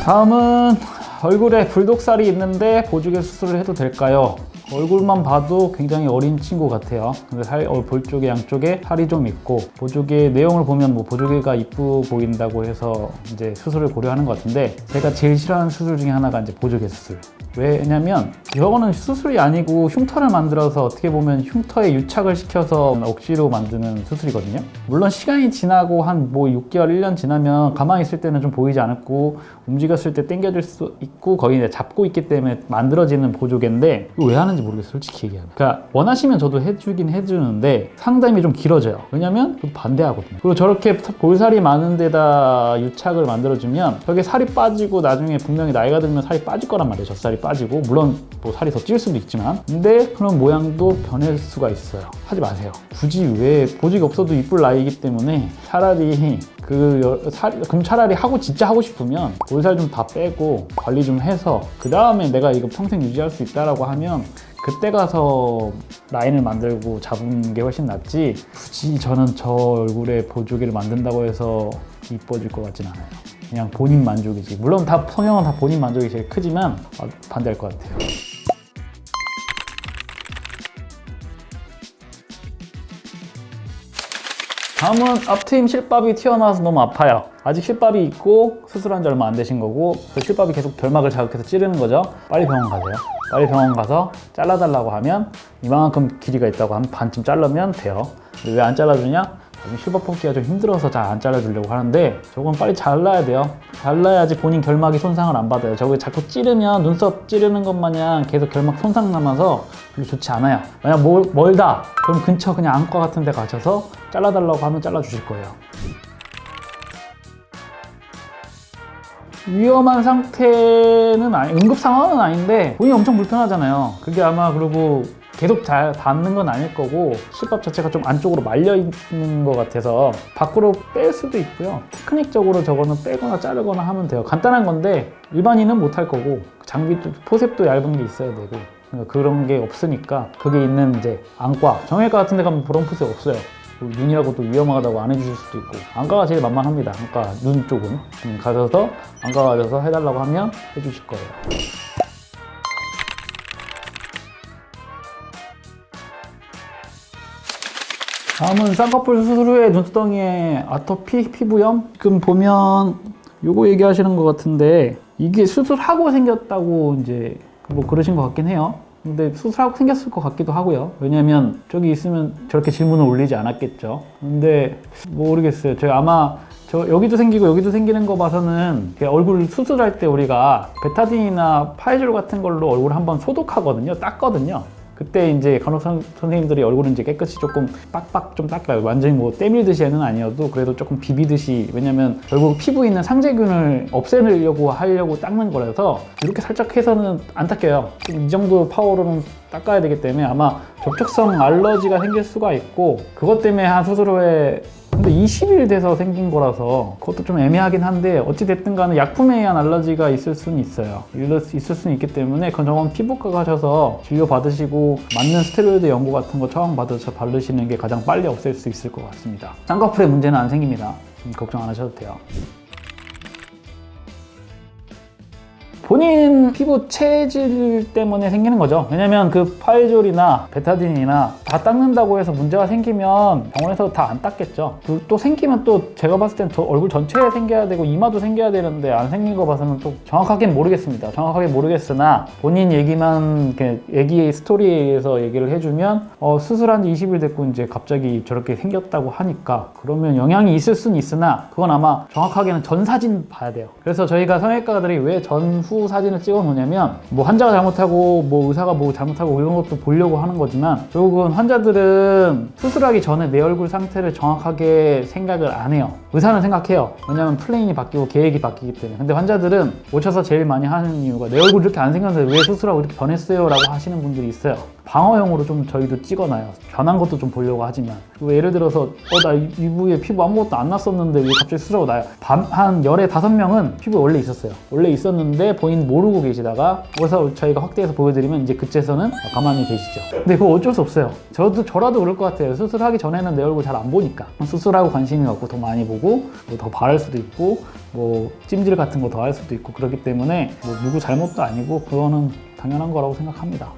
다음은 얼굴에 불독살이 있는데 보조개 수술을 해도 될까요? 얼굴만 봐도 굉장히 어린 친구 같아요. 근데 볼 쪽에 양쪽에 살이 좀 있고, 보조개 내용을 보면 뭐 보조개가 이쁘 보인다고 해서 이제 수술을 고려하는 것 같은데, 제가 제일 싫어하는 수술 중에 하나가 이제 보조개 수술. 왜냐면 이거는 수술이 아니고 흉터를 만들어서 어떻게 보면 흉터에 유착을 시켜서 억지로 만드는 수술이거든요. 물론 시간이 지나고 한 뭐 6개월, 1년 지나면 가만히 있을 때는 좀 보이지 않고 움직였을 때 당겨질 수 있고 거기 이제 잡고 있기 때문에 만들어지는 보조개인데, 이거 왜 하는지 모르겠어요, 솔직히 얘기하면. 그러니까 원하시면 저도 해주긴 해주는데 상담이 좀 길어져요. 왜냐면 반대하거든요. 그리고 저렇게 볼살이 많은 데다 유착을 만들어주면 저게 살이 빠지고 나중에 분명히 나이가 들면 살이 빠질 거란 말이에요. 젖살이 빠지고, 물론 뭐 살이 더 찔 수도 있지만, 근데 그런 모양도 변할 수가 있어요. 하지 마세요. 굳이 왜, 보조개 없어도 이쁠 나이이기 때문에 차라리 그럼 차라리 진짜 하고 싶으면 볼살 좀 다 빼고 관리 좀 해서 그 다음에 내가 이거 평생 유지할 수 있다라고 하면 그때 가서 라인을 만들고 잡은 게 훨씬 낫지, 굳이 저는 저 얼굴에 보조개를 만든다고 해서 이뻐질 것 같진 않아요. 그냥 본인 만족이지. 물론 다 성형은 다 본인 만족이 제일 크지만 반대할 것 같아요. 다음은 앞트임 실밥이 튀어나와서 너무 아파요. 아직 실밥이 있고 수술한 지 얼마 안 되신 거고, 그 실밥이 계속 결막을 자극해서 찌르는 거죠. 빨리 병원 가세요. 빨리 병원 가서 잘라달라고 하면 이만큼 길이가 있다고 하면 반쯤 자르면 돼요. 왜 안 잘라주냐? 실밥 뽑기가 좀 힘들어서 잘 안 잘라주려고 하는데, 저건 빨리 잘라야 돼요. 잘라야지 본인 결막이 손상을 안 받아요. 저거 자꾸 찌르면 눈썹 찌르는 것 마냥 계속 결막 손상 남아서 별로 좋지 않아요. 만약 멀다 그럼 근처 그냥 안과 같은 데 가셔서 잘라달라고 하면 잘라주실 거예요. 위험한 상태는 응급 상황은 아닌데 본인이 엄청 불편하잖아요. 그게 아마, 그리고 계속 잘 닿는 건 아닐 거고, 실밥 자체가 좀 안쪽으로 말려 있는 것 같아서 밖으로 뺄 수도 있고요. 테크닉적으로 저거는 빼거나 자르거나 하면 돼요. 간단한 건데 일반인은 못 할 거고, 장비도, 포셉도 얇은 게 있어야 되고, 그런 게 없으니까 그게 있는 이제 안과, 정형외과 같은 데 가면 그런 포셉 없어요. 눈이라고 또 위험하다고 안 해주실 수도 있고, 안과가 제일 만만합니다. 안과 눈 쪽은 가셔서 안과 가셔서 해달라고 하면 해주실 거예요. 다음은 쌍꺼풀 수술 후에 눈두덩이에 아토피, 피부염? 지금 보면 요거 얘기하시는 것 같은데, 이게 수술하고 생겼다고 이제 뭐 그러신 것 같긴 해요. 근데 수술하고 생겼을 것 같기도 하고요. 왜냐면 저기 있으면 저렇게 질문을 올리지 않았겠죠. 근데 모르겠어요. 제가 아마 여기도 생기고 여기도 생기는 거 봐서는 얼굴 수술할 때 우리가 베타딘이나 파이졸 같은 걸로 얼굴 한번 소독하거든요. 닦거든요. 그때 이제 간호사 선생님들이 얼굴은 이제 깨끗이 조금 빡빡 좀 닦아요. 완전히 뭐 때밀듯이는 아니어도 그래도 조금 비비듯이. 왜냐면 결국 피부에 있는 상재균을 없애려고 하려고 닦는 거라서 이렇게 살짝 해서는 안 닦여요. 이 정도 파워로는 닦아야 되기 때문에 아마 접촉성 알러지가 생길 수가 있고, 그것 때문에 한 수술 후에, 근데 20일 돼서 생긴 거라서 그것도 좀 애매하긴 한데, 어찌됐든 간에 약품에 의한 알러지가 있을 수는 있어요. 있을 수는 있기 때문에 그건 정원 피부과 가셔서 진료 받으시고 맞는 스테로이드 연고 같은 거 처방 받아서 바르시는 게 가장 빨리 없앨 수 있을 것 같습니다. 쌍꺼풀에 문제는 안 생깁니다. 걱정 안 하셔도 돼요. 본인 피부 체질 때문에 생기는 거죠. 왜냐면 그 파이졸이나 베타딘이나 다 닦는다고 해서 문제가 생기면 병원에서 다 안 닦겠죠. 또 생기면 또 제가 봤을 땐 얼굴 전체에 생겨야 되고 이마도 생겨야 되는데 안 생긴 거 봐서는 또 정확하게는 모르겠습니다. 정확하게 모르겠으나 본인 얘기만, 얘기 스토리에서 얘기를 해주면 수술한 지 20일 됐고 이제 갑자기 저렇게 생겼다고 하니까 그러면 영향이 있을 수는 있으나, 그건 아마 정확하게는 전 사진 봐야 돼요. 그래서 저희가 성형외과들이 왜 전후 사진을 찍어 놓냐면, 뭐 환자가 잘못하고 뭐 의사가 뭐 잘못하고 이런 것도 보려고 하는 거지만, 결국은 환자들은 수술하기 전에 내 얼굴 상태를 정확하게 생각을 안 해요. 의사는 생각해요. 왜냐면 플랜이 바뀌고 계획이 바뀌기 때문에. 근데 환자들은 오셔서 제일 많이 하는 이유가 내 얼굴 이렇게 안 생겼는데 왜 수술하고 이렇게 변했어요? 라고 하시는 분들이 있어요. 방어용으로 좀 저희도 찍어놔요. 변한 것도 좀 보려고 하지만. 그리고 예를 들어서 나 이 부위에 피부 아무것도 안 났었는데 왜 갑자기 수술하고 나요? 한 열에 5명은 피부 원래 있었어요. 원래 있었는데 본인 모르고 계시다가 그래서 저희가 확대해서 보여드리면 이제 그때서는 가만히 계시죠. 근데 그거 어쩔 수 없어요. 저라도 그럴 것 같아요. 수술하기 전에는 내 얼굴 잘 안 보니까. 수술하고 관심이 갖고 더 많이 보고 뭐 더 바를 수도 있고 뭐 찜질 같은 거 더 할 수도 있고 그렇기 때문에 뭐 누구 잘못도 아니고 그거는 당연한 거라고 생각합니다.